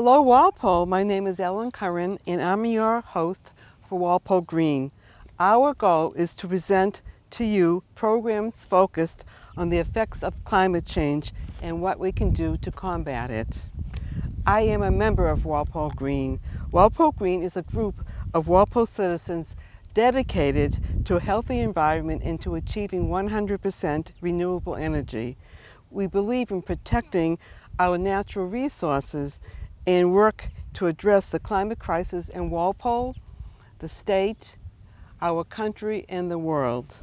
Hello Walpole, my name is Ellen Curran and I'm your host for Walpole Green. Our goal is to present to you programs focused on the effects of climate change and what we can do to combat it. I am a member of Walpole Green. Walpole Green is a group of Walpole citizens dedicated to a healthy environment and to achieving 100% renewable energy. We believe in protecting our natural resources and work to address the climate crisis in Walpole, the state, our country, and the world.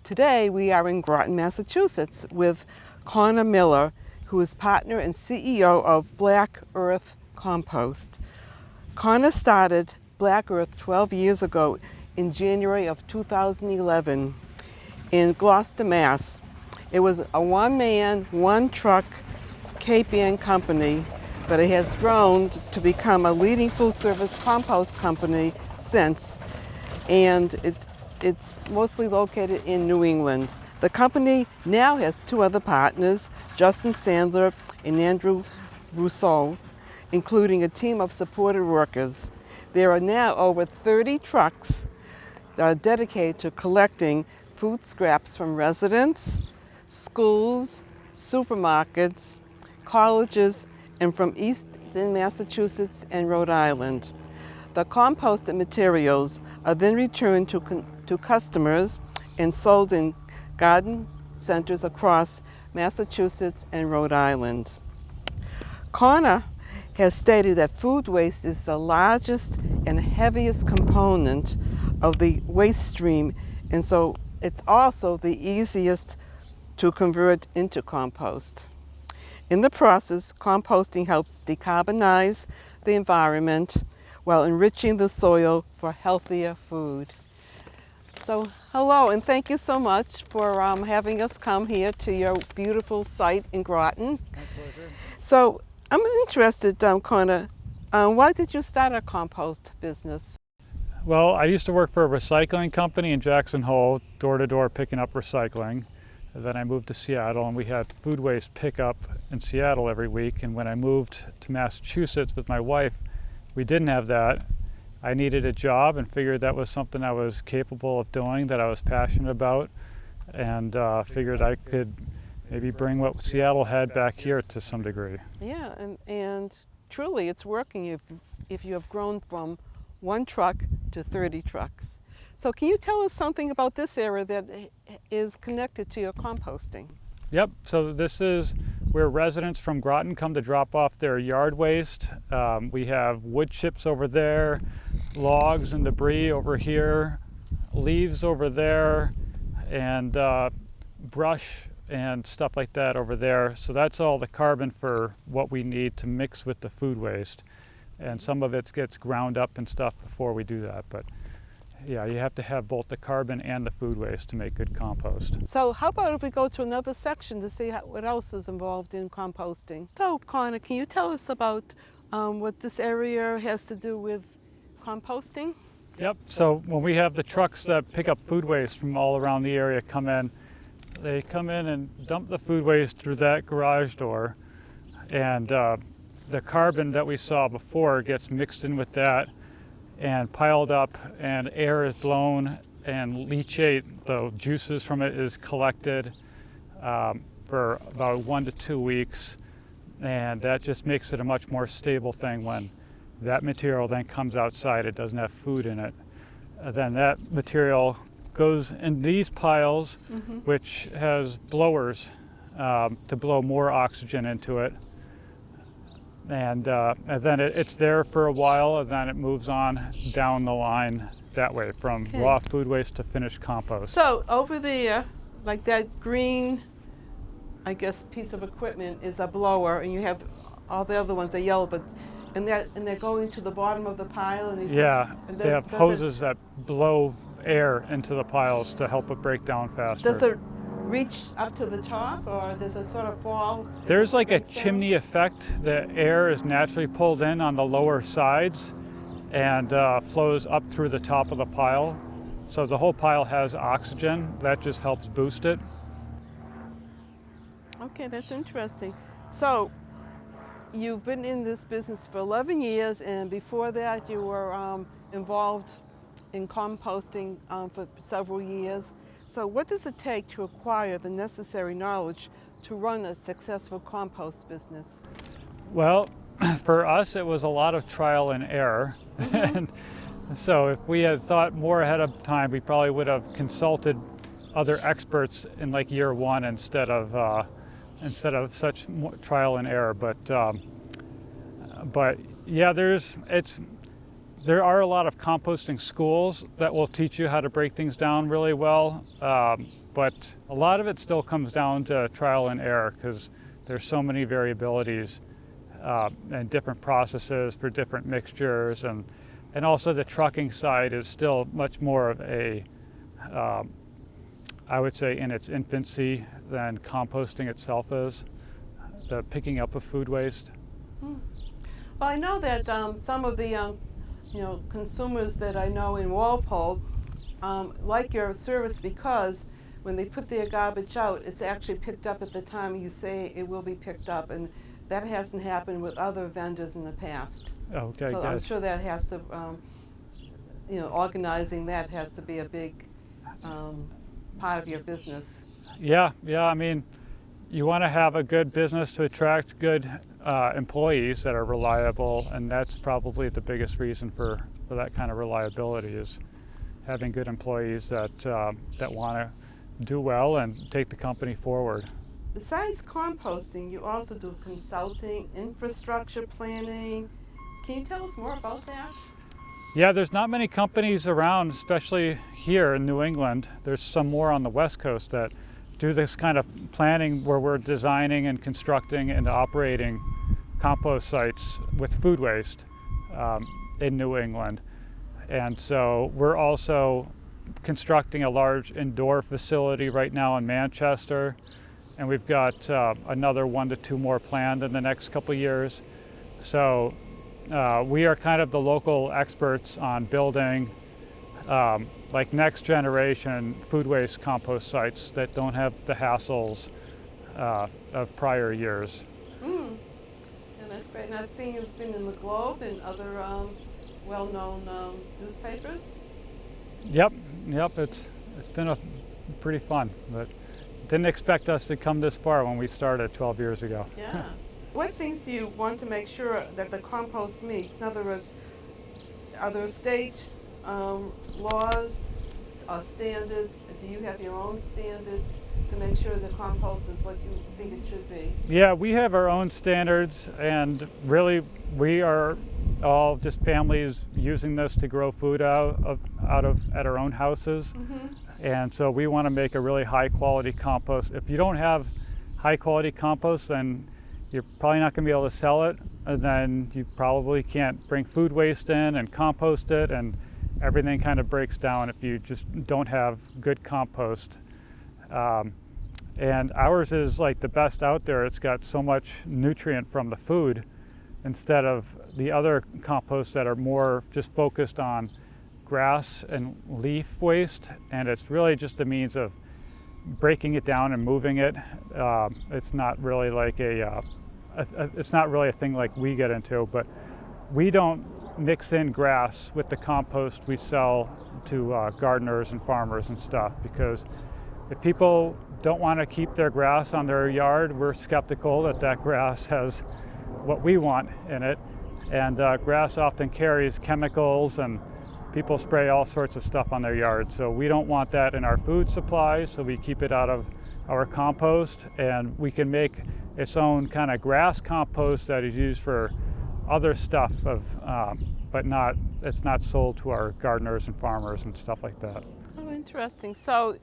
Today we are in Groton, Massachusetts with Conor Miller, who is partner and CEO of Black Earth Compost. Conor started Black Earth 12 years ago in January of 2011 in Gloucester, Mass. It was a one-man, one-truck Cape Ann company, but it has grown to become a leading full-service compost company since, and it's mostly located in New England. The company now has two other partners, Justin Sandler and Andrew Rousseau, including a team of supported workers. There are now over 30 trucks that are dedicated to collecting food scraps from residents, schools, supermarkets, colleges, and from Eastern Massachusetts and Rhode Island. The composted materials are then returned to customers and sold in garden centers across Massachusetts and Rhode Island. Conor has stated that food waste is the largest and heaviest component of the waste stream, and so it's also the easiest to convert into compost. In the process, composting helps decarbonize the environment while enriching the soil for healthier food. So hello, and thank you so much for having us come here to your beautiful site in Groton. My pleasure. So I'm interested, Conor, why did you start a compost business? Well, I used to work for a recycling company in Jackson Hole, door to door picking up recycling. And then I moved to Seattle and we had food waste pickup in Seattle every week. And when I moved to Massachusetts with my wife, we didn't have that. I needed a job and figured that was something I was capable of doing, that I was passionate about, and figured I could maybe bring what Seattle had back here to some degree. Yeah, and truly it's working if you have grown from one truck to 30 trucks. So can you tell us something about this area that is connected to your composting? Yep, so this is where residents from Groton come to drop off their yard waste. We have wood chips over there, logs and debris over here, leaves over there, and brush and stuff like that over there. So that's all the carbon for what we need to mix with the food waste. And some of it gets ground up and stuff before we do that. But yeah, you have to have both the carbon and the food waste to make good compost. So how about if we go to another section to see what else is involved in composting? So Conor, can you tell us about what this area has to do with composting? Yep, so when we have the trucks that pick up food waste from all around the area come in, they come in and dump the food waste through that garage door, and the carbon that we saw before gets mixed in with that and piled up, and air is blown, and leachate, the juices from it, is collected for about 1 to 2 weeks, and that just makes it a much more stable thing. When that material then comes outside, it doesn't have food in it, then that material goes in these piles, which has blowers to blow more oxygen into it. And then it's there for a while, and then it moves on down the line that way, from raw food waste to finished compost. So over there, like that green, I guess, piece of equipment is a blower, and you have all the other ones are yellow, but and they're going to the bottom of the pile. And yeah, and they have hoses that blow air into the piles to help it break down faster. Does it reach up to the top, or does it sort of fall? There's like a chimney effect. The air is naturally pulled in on the lower sides and flows up through the top of the pile. So the whole pile has oxygen. That just helps boost it. Okay, that's interesting. So You've been in this business for 11 years, and before that you were involved in composting for several years. So what does it take to acquire the necessary knowledge to run a successful compost business? Well, for us, it was a lot of trial and error. And so if we had thought more ahead of time, we probably would have consulted other experts in like year one instead of such trial and error. But yeah, there are a lot of composting schools that will teach you how to break things down really well. But a lot of it still comes down to trial and error because there's so many variabilities and different processes for different mixtures, and also the trucking side is still much more of a, I would say, in its infancy than composting itself is, the picking up of food waste. Well, I know that some of the consumers that I know in Walpole like your service because when they put their garbage out, it's actually picked up at the time you say it will be picked up, and that hasn't happened with other vendors in the past. Okay, so good. I'm sure that has to, organizing that has to be a big part of your business. Yeah. I mean, you want to have a good business to attract good employees that are reliable, and that's probably the biggest reason for that kind of reliability is having good employees that want to do well and take the company forward. Besides composting, you also do consulting, infrastructure planning. Can you tell us more about that? Yeah, there's not many companies around, especially here in New England. There's some more on the West Coast that do this kind of planning where we're designing and constructing and operating compost sites with food waste in New England. And so we're also constructing a large indoor facility right now in Manchester, and we've got another 1 to 2 more planned in the next couple of years. So we are kind of the local experts on building like next generation food waste compost sites that don't have the hassles of prior years. And that's great. And I've seen you've been in the Globe and other well-known newspapers. Yep. It's been pretty fun, but didn't expect us to come this far when we started 12 years ago. Yeah. What things do you want to make sure that the compost meets? In other words, are there state laws or standards? Do you have your own standards to make sure the compost is what you think it should be? Yeah, we have our own standards, and really we are all just families using this to grow food out of at our own houses. And so we want to make a really high quality compost. If you don't have high quality compost, then you're probably not going to be able to sell it, and then you probably can't bring food waste in and compost it, and everything kind of breaks down if you just don't have good compost. And ours is like the best out there. It's got so much nutrient from the food instead of the other composts that are more just focused on grass and leaf waste, and it's really just a means of breaking it down and moving it. It's not really like it's not really a thing like we get into, but we don't mix in grass with the compost we sell to gardeners and farmers and stuff, because if people don't want to keep their grass on their yard, we're skeptical that grass has what we want in it. And grass often carries chemicals, and people spray all sorts of stuff on their yard. So we don't want that in our food supply, so we keep it out of our compost, and we can make its own kind of grass compost that is used for other stuff but it's not sold to our gardeners and farmers and stuff like that. Oh, interesting. So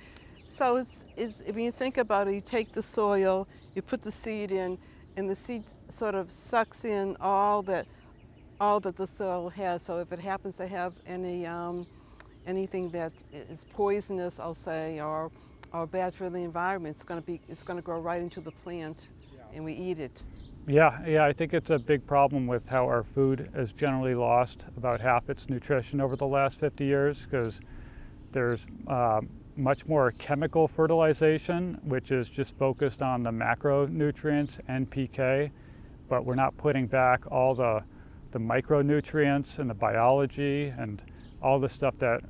it's if you think about it, you take the soil, you put the seed in, and the seed sort of sucks in all that the soil has. So if it happens to have anything that is poisonous, I'll say, or bad for the environment, it's going to grow right into the plant, and we eat it. Yeah, I think it's a big problem with how our food has generally lost about half its nutrition over the last 50 years, because there's much more chemical fertilization, which is just focused on the macronutrients, NPK, but we're not putting back all the micronutrients and the biology and all the stuff that,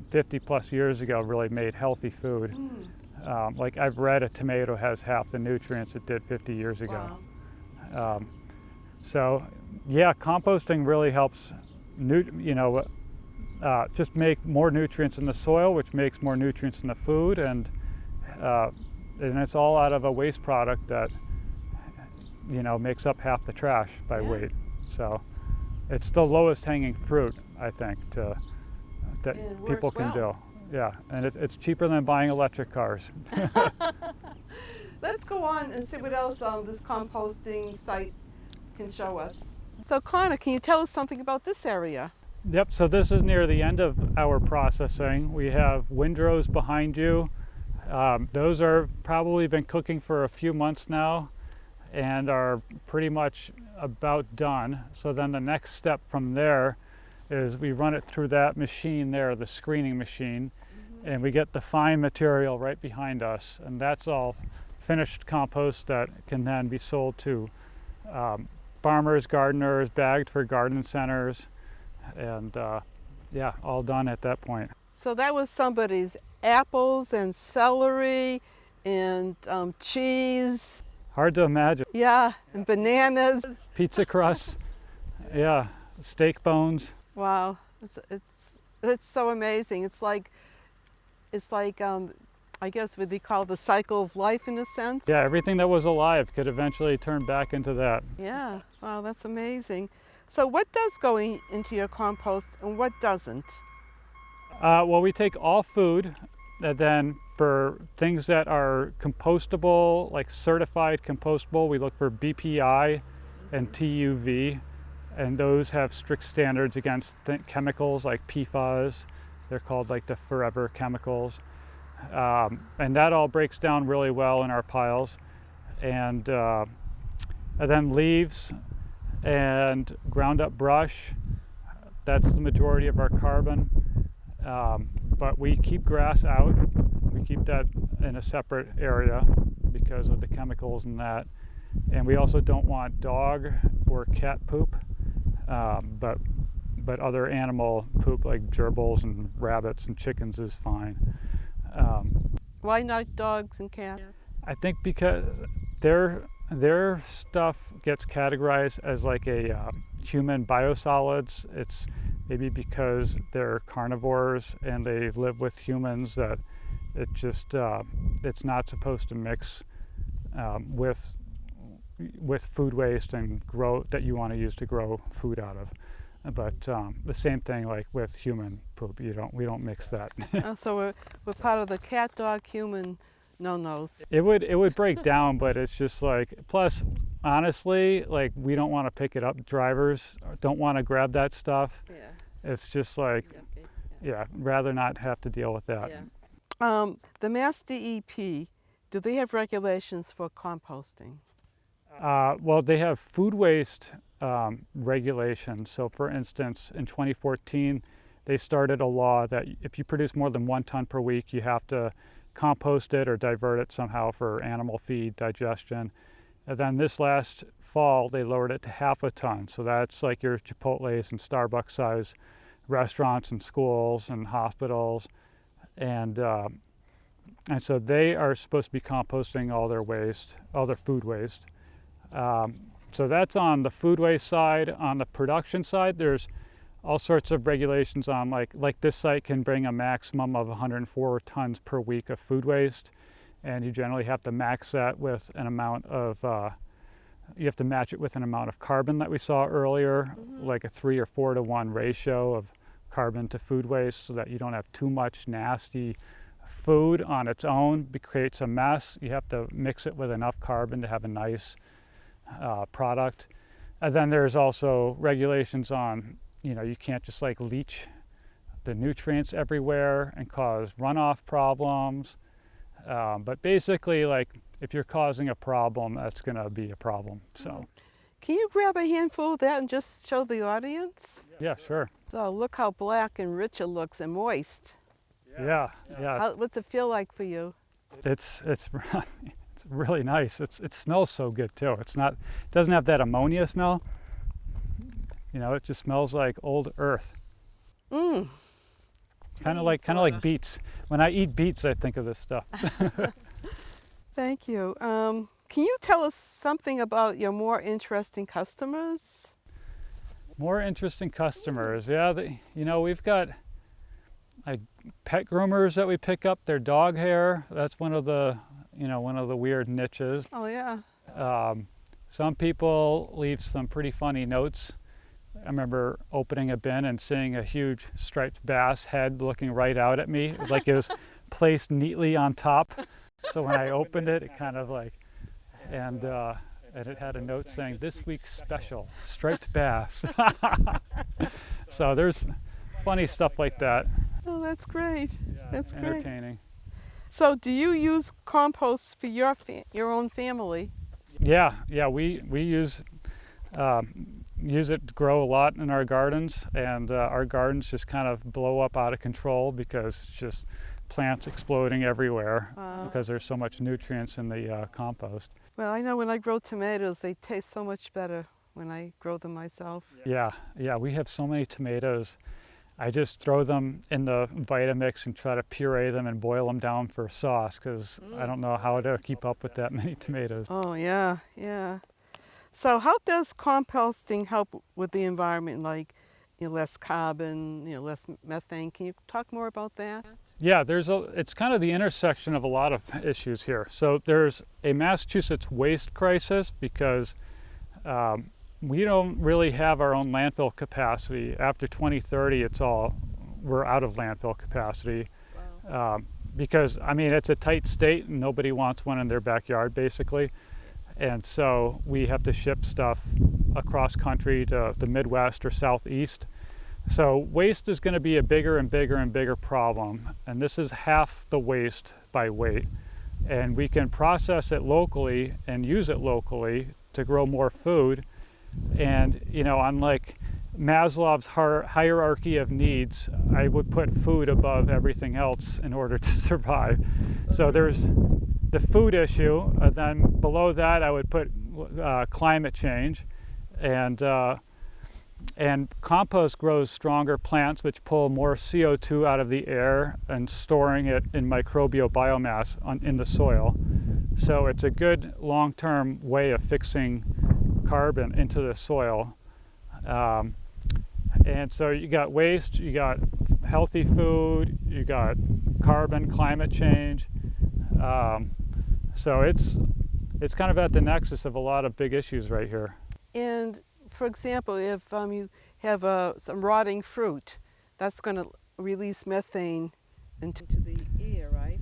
50 plus years ago really made healthy food. Like I've read a tomato has half the nutrients it did 50 years ago. Wow. So yeah, composting really helps, just make more nutrients in the soil, which makes more nutrients in the food, and it's all out of a waste product that, makes up half the trash by weight. So it's the lowest hanging fruit, I think, that people can do. Yeah, and it's cheaper than buying electric cars. Let's go on and see what else this composting site can show us. So Conor, can you tell us something about this area? Yep, so this is near the end of our processing. We have windrows behind you. Those are probably been cooking for a few months now and are pretty much about done. So then the next step from there is we run it through that machine there, the screening machine, and we get the fine material right behind us, and that's all finished compost that can then be sold to farmers, gardeners, bagged for garden centers, and yeah, all done at that point. So that was somebody's apples and celery and cheese. Hard to imagine. Yeah, and bananas. Pizza crusts, yeah, steak bones. Wow, it's so amazing. It's like I guess what they call the cycle of life in a sense. Yeah, everything that was alive could eventually turn back into that. Yeah, wow, that's amazing. So what does go into your compost and what doesn't? Well, we take all food, and then for things that are compostable, like certified compostable, we look for BPI and TUV, and those have strict standards against chemicals like PFAS. They're called like the forever chemicals. And that all breaks down really well in our piles. And then leaves and ground up brush, that's the majority of our carbon. But we keep grass out. We keep that in a separate area because of the chemicals in that. And we also don't want dog or cat poop, but other animal poop like gerbils and rabbits and chickens is fine. Why not dogs and cats? I think because their stuff gets categorized as like a human biosolids. It's maybe because they're carnivores and they live with humans that it just it's not supposed to mix with food waste and grow that you want to use to grow food out of. But the same thing like with human poop, we don't mix that. Oh, so we're part of the cat, dog, human no-nos. It would break down, but it's just like, plus honestly, like we don't want to pick it up. Drivers don't want to grab that stuff. Yeah. It's just like, yeah, rather not have to deal with that. Yeah. The Mass DEP, do they have regulations for composting? Well, they have food waste regulations. So for instance, in 2014, they started a law that if you produce more than 1 ton per week, you have to compost it or divert it somehow for animal feed digestion. And then this last fall, they lowered it to 0.5 ton. So that's like your Chipotle's and Starbucks size restaurants and schools and hospitals. And so they are supposed to be composting all their waste, all their food waste. So that's on the food waste side. On the production side, there's all sorts of regulations on like this site can bring a maximum of 104 tons per week of food waste, and you generally have to max that with an amount of you have to match it with an amount of carbon that we saw earlier, like a 3 or 4 to 1 ratio of carbon to food waste, so that you don't have too much nasty food on its own. It creates a mess. You have to mix it with enough carbon to have a nice product. And then there's also regulations on, you can't just like leach the nutrients everywhere and cause runoff problems. But basically, like if you're causing a problem, that's going to be a problem. So, can you grab a handful of that and just show the audience? Yeah, sure. So look how black and rich it looks and moist. Yeah. What's it feel like for you? It's It's really nice. It smells so good too. It doesn't have that ammonia smell. You know, it just smells like old earth. Mmm. Kind of like beets. When I eat beets, I think of this stuff. Thank you. Can you tell us something about your more interesting customers? More interesting customers. Yeah, we've got like pet groomers that we pick up their dog hair. That's one of the weird niches. Oh yeah. Some people leave some pretty funny notes. I remember opening a bin and seeing a huge striped bass head looking right out at me. It was like it was placed neatly on top. So when I opened it, it kind of like, and it had a note saying, "This week's special, striped bass." So there's funny stuff like that. Oh, that's great. That's great. Entertaining. So do you use compost for your own family? Yeah, we use it to grow a lot in our gardens, and our gardens just kind of blow up out of control because it's just plants exploding everywhere. Wow. Because there's so much nutrients in the compost. Well, I know when I grow tomatoes, they taste so much better when I grow them myself. Yeah, we have so many tomatoes. I just throw them in the Vitamix and try to puree them and boil them down for sauce because I don't know how to keep up with that many tomatoes. Oh yeah. So how does composting help with the environment, like less carbon, less methane? Can you talk more about that? Yeah, it's kind of the intersection of a lot of issues here. So there's a Massachusetts waste crisis because we don't really have our own landfill capacity. After 2030, we're out of landfill capacity. Wow. Because it's a tight state and nobody wants one in their backyard basically. And so we have to ship stuff across country to the Midwest or Southeast. So waste is going to be a bigger and bigger and bigger problem. And this is half the waste by weight. And we can process it locally and use it locally to grow more food. And, unlike Maslow's hierarchy of needs, I would put food above everything else in order to survive. So there's the food issue, then below that I would put climate change, and compost grows stronger plants which pull more CO2 out of the air and storing it in microbial biomass in the soil. So it's a good long-term way of fixing carbon into the soil. And so you got waste, you got healthy food, you got carbon, climate change. So it's kind of at the nexus of a lot of big issues right here. And for example, if you have some rotting fruit, that's going to release methane into the air, right?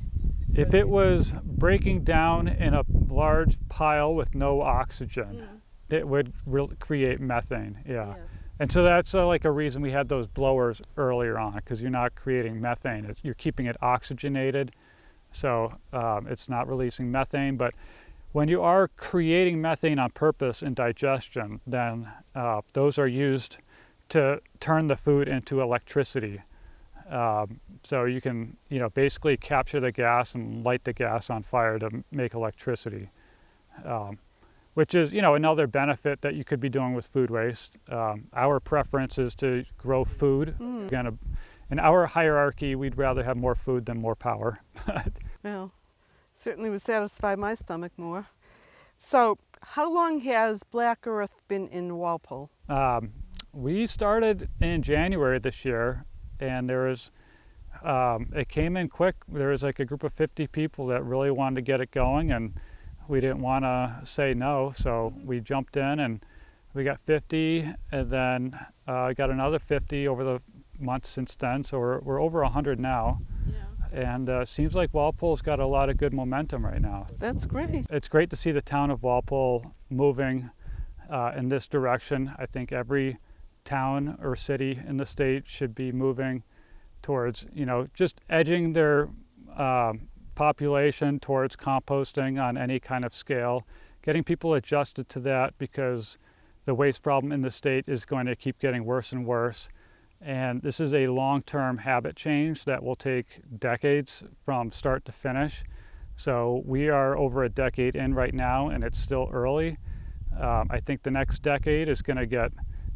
If it was breaking down in a large pile with no oxygen, it would create methane, yeah. Yes. And so that's like a reason we had those blowers earlier on, because you're not creating methane, you're keeping it oxygenated. So it's not releasing methane, but when you are creating methane on purpose in digestion, then those are used to turn the food into electricity. So you can, basically capture the gas and light the gas on fire to make electricity, which is, another benefit that you could be doing with food waste. Our preference is to grow food. Again, in our hierarchy, we'd rather have more food than more power. Well, certainly would satisfy my stomach more. So how long has Black Earth been in Walpole? We started in January this year, and it came in quick. There was like a group of 50 people that really wanted to get it going, and we didn't want to say no, so we jumped in and we got 50, and then got another 50 over the months since then, so we're over 100 now. And seems like Walpole's got a lot of good momentum right now. That's great. It's great to see the town of Walpole moving in this direction. I think every town or city in the state should be moving towards, just edging their population towards composting on any kind of scale, getting people adjusted to that, because the waste problem in the state is going to keep getting worse and worse. And this is a long-term habit change that will take decades from start to finish. So we are over a decade in right now, and it's still early. I think the next decade is going to get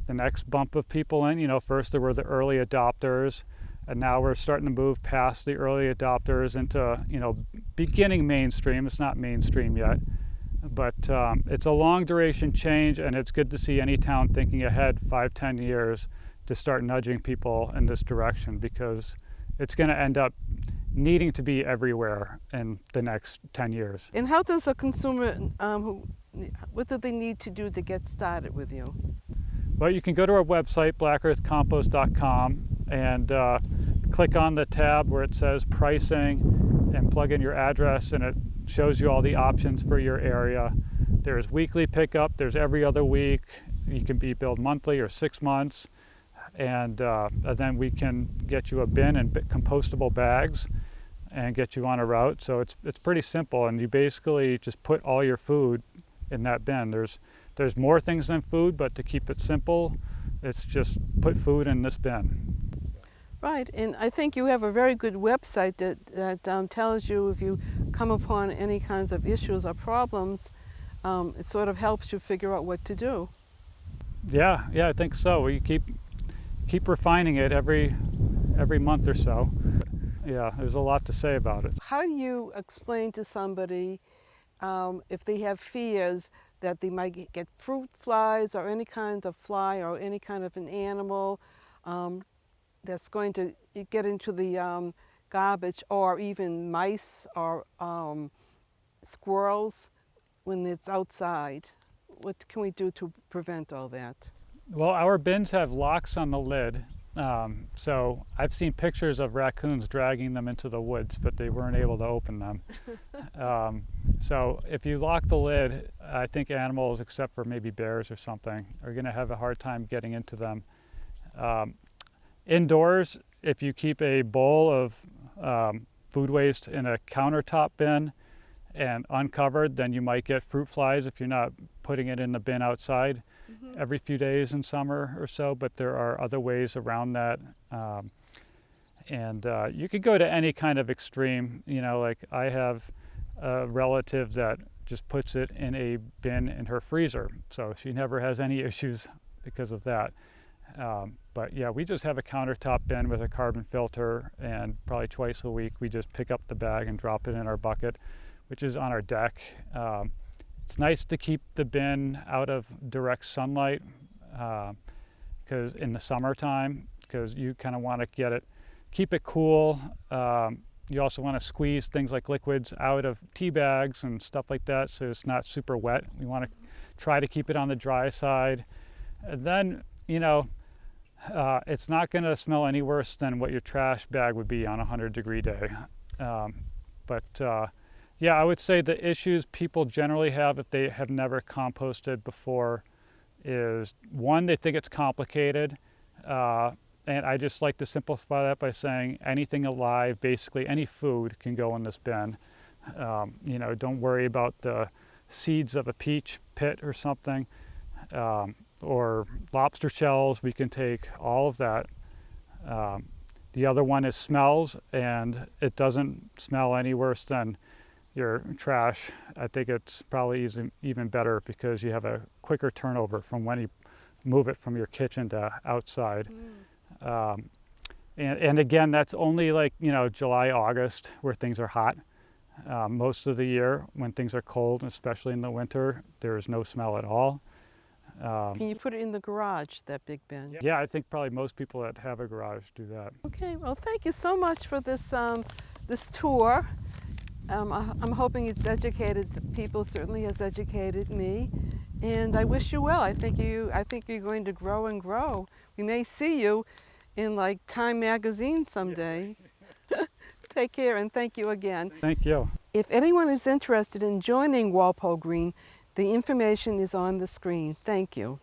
the next bump of people in. You know, first there were the early adopters, and now we're starting to move past the early adopters into, you know, beginning mainstream. It's not mainstream yet, but it's a long duration change, and it's good to see any town thinking ahead 5-10 years to start nudging people in this direction, because it's going to end up needing to be everywhere in the next 10 years. And how does a consumer, what do they need to do to get started with you? Well, you can go to our website, blackearthcompost.com, and click on the tab where it says pricing and plug in your address, and it shows you all the options for your area. There's weekly pickup, there's every other week. You can be billed monthly or 6 months. And then we can get you a bin and compostable bags and get you on a route. So it's pretty simple, and you basically just put all your food in that bin. There's more things than food, but to keep it simple, it's just put food in this bin. Right, and I think you have a very good website that tells you if you come upon any kinds of issues or problems, it sort of helps you figure out what to do. Yeah, I think so. We keep refining it every month or so. Yeah, there's a lot to say about it. How do you explain to somebody if they have fears that they might get fruit flies or any kind of fly or any kind of an animal that's going to get into the garbage, or even mice or squirrels when it's outside? What can we do to prevent all that? Well, our bins have locks on the lid, so I've seen pictures of raccoons dragging them into the woods, but they weren't able to open them. So if you lock the lid, I think animals, except for maybe bears or something, are going to have a hard time getting into them. Indoors, if you keep a bowl of food waste in a countertop bin and uncovered, then you might get fruit flies if you're not putting it in the bin outside every few days in summer or so, but there are other ways around that. And you could go to any kind of extreme, you know, like I have a relative that just puts it in a bin in her freezer, so she never has any issues because of that. But yeah, we just have a countertop bin with a carbon filter, and probably twice a week we just pick up the bag and drop it in our bucket, which is on our deck. It's nice to keep the bin out of direct sunlight because in the summertime, because you kind of want to keep it cool. You also want to squeeze things like liquids out of tea bags and stuff like that, so it's not super wet. We want to try to keep it on the dry side. And then, you know, it's not going to smell any worse than what your trash bag would be on a 100-degree day. Yeah, I would say the issues people generally have if they have never composted before is, one, they think it's complicated. And I just like to simplify that by saying anything alive, basically any food, can go in this bin. You know, don't worry about the seeds of a peach pit or something, or lobster shells. We can take all of that. The other one is smells, and it doesn't smell any worse than your trash. I think it's probably even better because you have a quicker turnover from when you move it from your kitchen to outside. And again, that's only like, you know, July, August, where things are hot. Most of the year when things are cold, especially in the winter, there is no smell at all. Can you put it in the garage, that big bin? Yeah, I think probably most people that have a garage do that. Okay, well, thank you so much for this this tour. I'm hoping it's educated people. Certainly has educated me, and I wish you well. I think you're going to grow and grow. We may see you in like Time magazine someday. Take care, and thank you again. Thank you. If anyone is interested in joining Walpole Green, the information is on the screen. Thank you.